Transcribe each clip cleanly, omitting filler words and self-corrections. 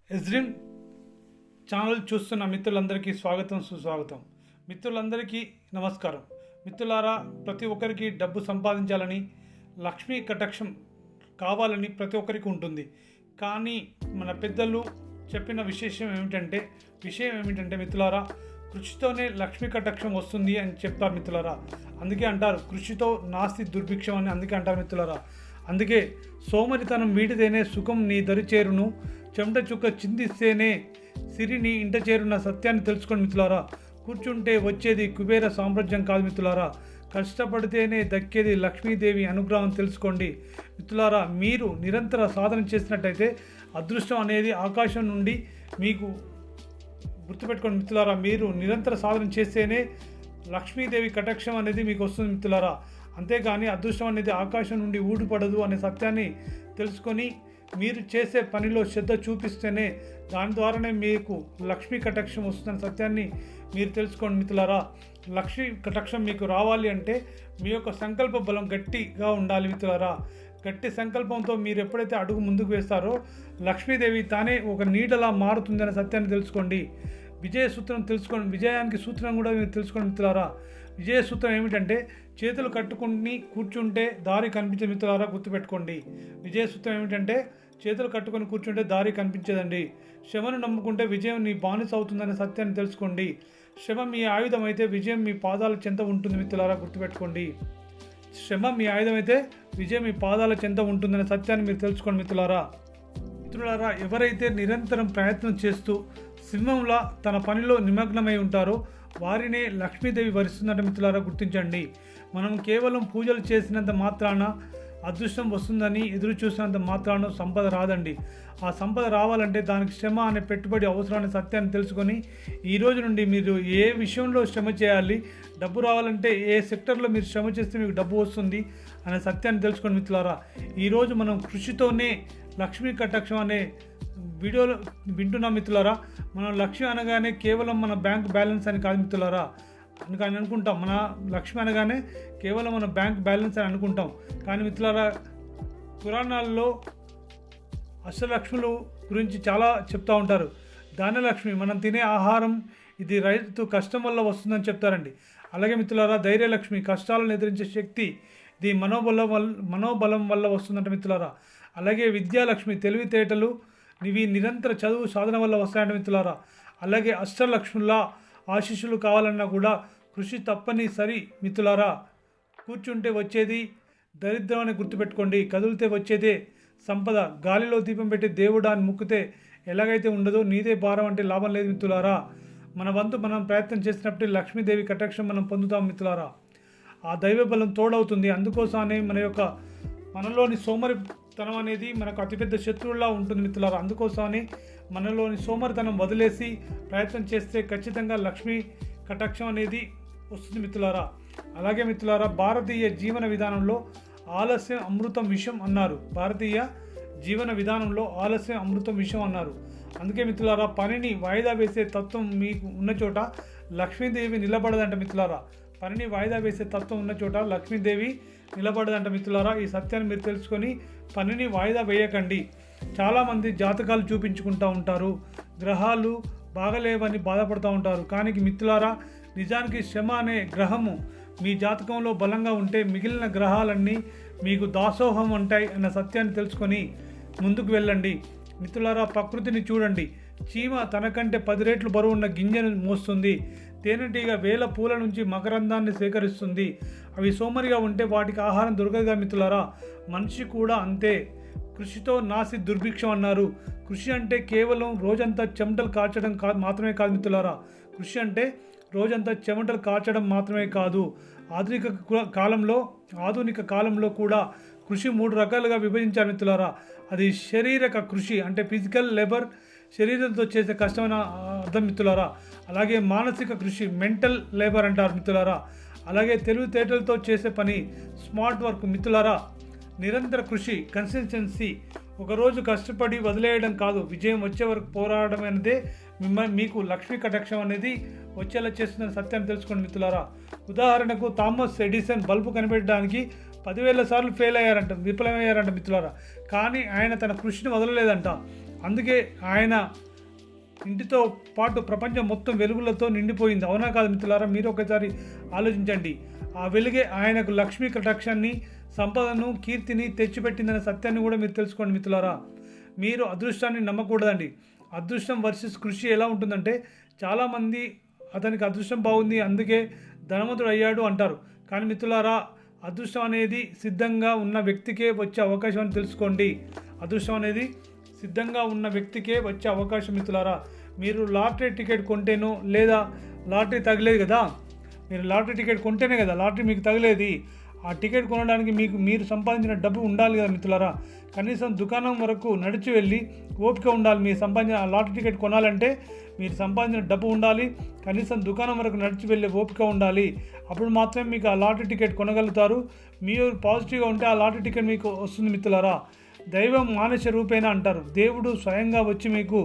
ఎజ్రిన్ channel చూస్తున్న మిత్రులందరికీ స్వాగతం సుస్వాగతం. మిత్రులందరికీ నమస్కారం. మిత్రులారా, ప్రతి ఒక్కరికి డబ్బు సంపాదించాలని, లక్ష్మీ కటాక్షం కావాలని ప్రతి ఒక్కరికి ఉంటుంది. కానీ మన పెద్దలు చెప్పిన విషయం ఏమిటంటే మిత్రులారా, కృషితోనే లక్ష్మీ కటాక్షం వస్తుంది అని చెప్తారు మిత్రులారా. అందుకే అంటారు కృషితో నాస్తి దుర్భిక్షం అని అందుకే అంటారు మిత్రులారా. అందుకే సోమరితనం వీడితేనే సుఖం నీ దరి చేరును, చెమట చుక్క చిందిస్తేనే సిరిని ఇంట చేరున్న సత్యాన్ని తెలుసుకోండి మిత్రులారా. కూర్చుంటే వచ్చేది కుబేర సామ్రాజ్యం కాదు మిత్రులారా, కష్టపడితేనే దక్కేది లక్ష్మీదేవి అనుగ్రహం తెలుసుకోండి మిత్రులారా. మీరు నిరంతర సాధన చేసినట్టయితే అదృష్టం అనేది ఆకాశం నుండి మీకు గుర్తుపెట్టుకోండి మిత్రులారా. మీరు నిరంతర సాధన చేస్తేనే లక్ష్మీదేవి కటాక్షం అనేది మీకు వస్తుంది మిత్రులారా. అంతేగాని అదృష్టం అనేది ఆకాశం నుండి ఊడిపడదు అనే సత్యాన్ని తెలుసుకొని మీరు చేసే పనిలో శ్రద్ధ చూపిస్తేనే దాని ద్వారానే మీకు లక్ష్మీ కటాక్షం వస్తుందనే సత్యాన్ని మీరు తెలుసుకోండి మిత్రులారా. లక్ష్మీ కటాక్షం మీకు రావాలి అంటే మీ యొక్క సంకల్ప బలం గట్టిగా ఉండాలి మిత్రులారా. గట్టి సంకల్పంతో మీరు ఎప్పుడైతే అడుగు ముందుకు వేస్తారో లక్ష్మీదేవి తానే ఒక నీడలా మారుతుందనే సత్యాన్ని తెలుసుకోండి. విజయ సూత్రం తెలుసుకోండి. విజయానికి సూత్రం కూడా మీరు తెలుసుకోండి మిత్రులారా. విజయ సూత్రం ఏమిటంటే చేతులు కట్టుకుని కూర్చుంటే దారి కనిపించే మిత్రులారా, గుర్తుపెట్టుకోండి. విజయ సూత్రం ఏమిటంటే చేతులు కట్టుకొని కూర్చుంటే దారి కనిపించదండి. శ్రమను నమ్ముకుంటే విజయం నీ బానిస అవుతుందనే సత్యాన్ని తెలుసుకోండి. శ్రమ మీ ఆయుధం అయితే విజయం మీ పాదాల చెంత ఉంటుంది మిత్రులారా, గుర్తుపెట్టుకోండి. శ్రమ మీ ఆయుధం అయితే విజయం మీ పాదాల చెంత ఉంటుందనే సత్యాన్ని మీరు తెలుసుకోండి మిత్రులారా. మిత్రులారా, ఎవరైతే నిరంతరం ప్రయత్నం చేస్తూ సింహంలా తన పనిలో నిమగ్నమై ఉంటారో వారినే లక్ష్మీదేవి వరిస్తుందంట మిత్రులారా, గుర్తించండి. మనం కేవలం పూజలు చేసినంత మాత్రాన అదృష్టం వస్తుందని ఎదురు చూసినంత మాత్రాన సంపద రాదండి. ఆ సంపద రావాలంటే దానికి శ్రమ అనే పెట్టుబడి అవసరమైన సత్యాన్ని తెలుసుకొని ఈ రోజు నుండి మీరు ఏ విషయంలో శ్రమ చేయాలి, డబ్బు రావాలంటే ఏ సెక్టర్లో మీరు శ్రమ చేస్తే మీకు డబ్బు వస్తుంది అనే సత్యాన్ని తెలుసుకోండి మిత్రులారా. ఈరోజు మనం కృషితోనే లక్ష్మీ కటాక్షం అనే వీడియోలో వింటున్నాం మిత్రులారా. మనం లక్ష్మి అనగానే కేవలం మన బ్యాంక్ బ్యాలెన్స్ అని కాదు మిత్రులారా. అని అనుకుంటాం, మన లక్ష్మి అనగానే కేవలం మన బ్యాంక్ బ్యాలెన్స్ అని అనుకుంటాం. కానీ మిత్రులారా, పురాణాల్లో అష్టలక్ష్ములు గురించి చాలా చెప్తూ ఉంటారు. ధాన్యలక్ష్మి మనం తినే ఆహారం, ఇది రైతు కష్టం వల్ల వస్తుందని చెప్తారండి. అలాగే మిత్రులారా, ధైర్యలక్ష్మి కష్టాలను ఎదిరించే శక్తి, ఇది మనోబలం వల్ల వస్తుందంట మిత్రులారా. అలాగే విద్యాలక్ష్మి తెలివితేటలు ఇవి నిరంతర చదువు సాధన వల్ల వస్తాయంట మిత్రులారా. అలాగే అష్టలక్ష్ముల ఆశీస్సులు కావాలన్నా కూడా కృషి తప్పనిసరి మిత్రులారా. కూర్చుంటే వచ్చేది దరిద్రం అని గుర్తుపెట్టుకోండి, కదిలితే వచ్చేదే సంపద. గాలిలో దీపం పెట్టి దేవుడా అని ముక్కితే ఎలాగైతే ఉండదో నీదే భారం అంటే లాభం లేదు మిత్రులారా. మన వంతు మనం ప్రయత్నం చేసినప్పుడు లక్ష్మీదేవి కటాక్షం మనం పొందుతాం మిత్రులారా. ఆ దైవ బలం తోడవుతుంది. అందుకోసమే మనలోని సోమరితనం అనేది మనకు అతిపెద్ద శత్రువులా ఉంటుంది మిత్రులారా. అందుకోసమని మనలోని సోమరితనం వదిలేసి ప్రయత్నం చేస్తే ఖచ్చితంగా లక్ష్మీ కటాక్షం అనేది వస్తుంది మిత్రులారా. అలాగే మిత్రులారా, భారతీయ జీవన విధానంలో ఆలస్యం అమృతం విషం అన్నారు. భారతీయ జీవన విధానంలో ఆలస్యం అమృతం విషం అన్నారు. అందుకే మిత్రులారా, పనిని వాయిదా వేసే తత్వం మీకు ఉన్న చోట లక్ష్మీదేవి నిలబడదంట మిత్రులారా. పనిని వాయిదా వేసే తత్వం ఉన్న చోట లక్ష్మీదేవి నిలబడదంట మిత్రులారా. ఈ సత్యాన్ని మీరు తెలుసుకొని పనిని వాయిదా వేయకండి. చాలామంది జాతకాలు చూపించుకుంటూ ఉంటారు, గ్రహాలు బాగలేవని బాధపడుతూ ఉంటారు. కానీ మిత్రులారా, నిజానికి శ్రమ అనే గ్రహము మీ జాతకంలో బలంగా ఉంటే మిగిలిన గ్రహాలన్నీ మీకు దాసోహం ఉంటాయి అన్న సత్యాన్ని తెలుసుకొని ముందుకు వెళ్ళండి మిత్రులారా. ప్రకృతిని చూడండి. చీమ తనకంటే 10 రెట్లు బరువు ఉన్న గింజను మోస్తుంది. తేనెటీగ వేల పూల నుంచి మకరందాన్ని సేకరిస్తుంది. అవి సోమరిగా ఉంటే వాటికి ఆహారం దొరకదుగా మిత్రులారా. మనిషి కూడా అంతే. కృషితో నాసి దుర్భిక్షం అన్నారు. కృషి అంటే కేవలం రోజంతా చెమటలు కార్చడం మాత్రమే కాదు మిత్రులారా. కృషి అంటే రోజంతా చెమటలు కార్చడం మాత్రమే కాదు. ఆధునిక కాలంలో కూడా కృషి 3 రకాలుగా విభజించారు మిత్రులారా. అది శారీరక కృషి అంటే ఫిజికల్ లేబర్, శరీరంతో చేసే కష్టమైన అర్థం మిత్రులారా. అలాగే మానసిక కృషి మెంటల్ లేబర్ అంటారు మిత్రులారా. అలాగే తెలివితేటలతో చేసే పని స్మార్ట్ వర్క్ మిత్రులారా. నిరంతర కృషి కన్సిస్టెన్సీ, ఒకరోజు కష్టపడి వదిలేయడం కాదు, విజయం వచ్చే వరకు పోరాడడం అనేదే మీకు లక్ష్మీ కటాక్షం అనేది వచ్చేలా చేస్తున్న సత్యాన్ని తెలుసుకోండి మిత్రులారా. ఉదాహరణకు థామస్ ఎడిసన్ బల్బు కనిపెట్టడానికి 10,000 సార్లు విఫలమయ్యారంట మిత్రులారా. కానీ ఆయన తన కృషిని వదలలేదంట. అందుకే ఆయన ఇంటితో పాటు ప్రపంచం మొత్తం వెలుగులతో నిండిపోయింది. అవునా కాదు మిత్రులారా? మీరు ఒకసారి ఆలోచించండి. ఆ వెలుగే ఆయనకు లక్ష్మీ కటాక్షాన్ని, సంపదను, కీర్తిని తెచ్చిపెట్టిందనే సత్యాన్ని కూడా మీరు తెలుసుకోండి మిత్రులారా. మీరు అదృష్టాన్ని నమ్మకూడదండి. అదృష్టం వర్సెస్ కృషి ఎలా ఉంటుందంటే, చాలామంది అతనికి అదృష్టం బాగుంది అందుకే ధనవంతుడు అయ్యాడు అంటారు. కానీ మిత్రులారా, అదృష్టం అనేది సిద్ధంగా ఉన్న వ్యక్తికే వచ్చే అవకాశం అని తెలుసుకోండి. అదృష్టం అనేది సిద్ధంగా ఉన్న వ్యక్తికే వచ్చే అవకాశం మిత్రులారా. మీరు లాటరీ టికెట్ కొంటేనో, లేదా లాటరీ తగిలేదు కదా, మీరు లాటరీ టికెట్ కొంటేనే కదా లాటరీ మీకు తగిలేది. ఆ టికెట్ కొనడానికి మీరు సంపాదించిన డబ్బు ఉండాలి కదా మిత్రులారా. కనీసం దుకాణం వరకు నడిచి వెళ్ళి ఓపిక ఉండాలి. మీరు సంపాదించిన ఆ లాటరీ టికెట్ కొనాలంటే మీరు సంపాదించిన డబ్బు ఉండాలి, కనీసం దుకాణం వరకు నడిచి వెళ్ళే ఓపిక ఉండాలి. అప్పుడు మాత్రమే మీకు ఆ లాటరీ టికెట్ కొనగలుగుతారు. మీరు పాజిటివ్గా ఉంటే ఆ లాటరీ టికెట్ మీకు వస్తుంది మిత్రులారా. దైవం మానుష రూపేణ అంటారు. దేవుడు స్వయంగా వచ్చి మీకు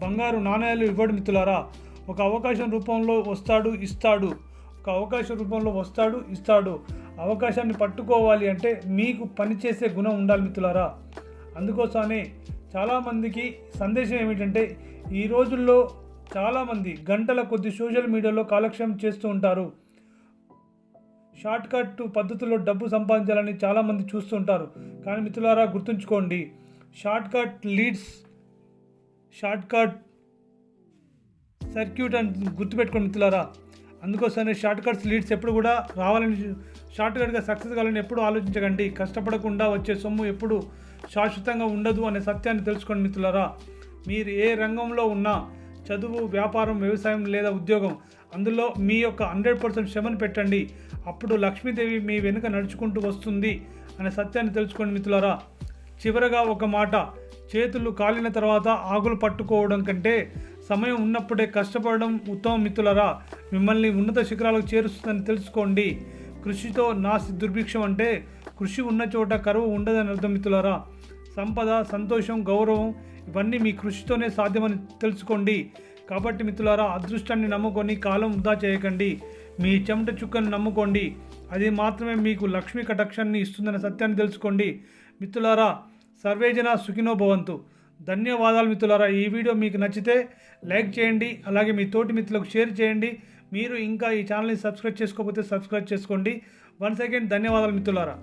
బంగారు నాణ్యాలు ఇవ్వడు మిత్రులారా. ఒక అవకాశం రూపంలో వస్తాడు, ఇస్తాడు. ఒక అవకాశం రూపంలో వస్తాడు, ఇస్తాడు. అవకాశాన్ని పట్టుకోవాలి అంటే మీకు పనిచేసే గుణం ఉండాలి మిత్రులారా. అందుకోసమే చాలామందికి సందేశం ఏమిటంటే, ఈ రోజుల్లో చాలామంది గంటల కొద్ది సోషల్ మీడియాలో కాలక్షేపం చేస్తూ ఉంటారు. షార్ట్ కట్ పద్ధతుల్లో డబ్బు సంపాదించాలని చాలామంది చూస్తూ ఉంటారు. కానీ మిత్రులారా, గుర్తుంచుకోండి, short cut leads, short cut circuit అని గుర్తుపెట్టుకోండి మిత్రులారా. అందుకోసమే షార్ట్ కట్స్ లీడ్స్ ఎప్పుడు కూడా రావాలని, షార్ట్ కట్గా సక్సెస్ కావాలని ఎప్పుడు ఆలోచించకండి. కష్టపడకుండా వచ్చే సొమ్ము ఎప్పుడు శాశ్వతంగా ఉండదు అనే సత్యాన్ని తెలుసుకోండి మిత్రులారా. మీరు ఏ రంగంలో ఉన్నా, చదువు, వ్యాపారం, వ్యవసాయం లేదా ఉద్యోగం, అందులో మీ యొక్క 100% శ్రమను పెట్టండి. అప్పుడు లక్ష్మీదేవి మీ వెనుక నడుచుకుంటూ వస్తుంది అనే సత్యాన్ని తెలుసుకోండి మిత్రులారా. చివరగా ఒక మాట, చేతులు కాలిన తర్వాత ఆకులు పట్టుకోవడం కంటే సమయం ఉన్నప్పుడే కష్టపడడం ఉత్తమం మిత్రులారా. మిమ్మల్ని ఉన్నత శిఖరాలకు చేరుస్తుందని తెలుసుకోండి. కృషితో నాస్తి దుర్భిక్షం అంటే కృషి ఉన్న చోట కరువు ఉండదని అర్థం మిత్రులారా. సంపద, సంతోషం, గౌరవం ఇవన్నీ మీ కృషితోనే సాధ్యమని తెలుసుకోండి. కాబట్టి మిత్రులారా, అదృష్టాన్ని నమ్ముకొని కాలం వృధా చేయకండి. మీ చెమట చుక్కను నమ్ముకోండి. అది మాత్రమే మీకు లక్ష్మీ కటాక్షాన్ని ఇస్తుందనే సత్యాన్ని తెలుసుకోండి మిత్రులారా. సర్వేజన సుఖినో భవంతు. ధన్యవాదాలు మిత్రులారా. ఈ వీడియో మీకు నచ్చితే లైక్ చేయండి, అలాగే మీ తోటి మిత్రులకు షేర్ చేయండి. మీరు ఇంకా ఈ ఛానల్ని సబ్స్క్రైబ్ చేసుకోకపోతే సబ్స్క్రైబ్ చేసుకోండి. వన్స్ అగైన్ ధన్యవాదాలు మిత్రులారా.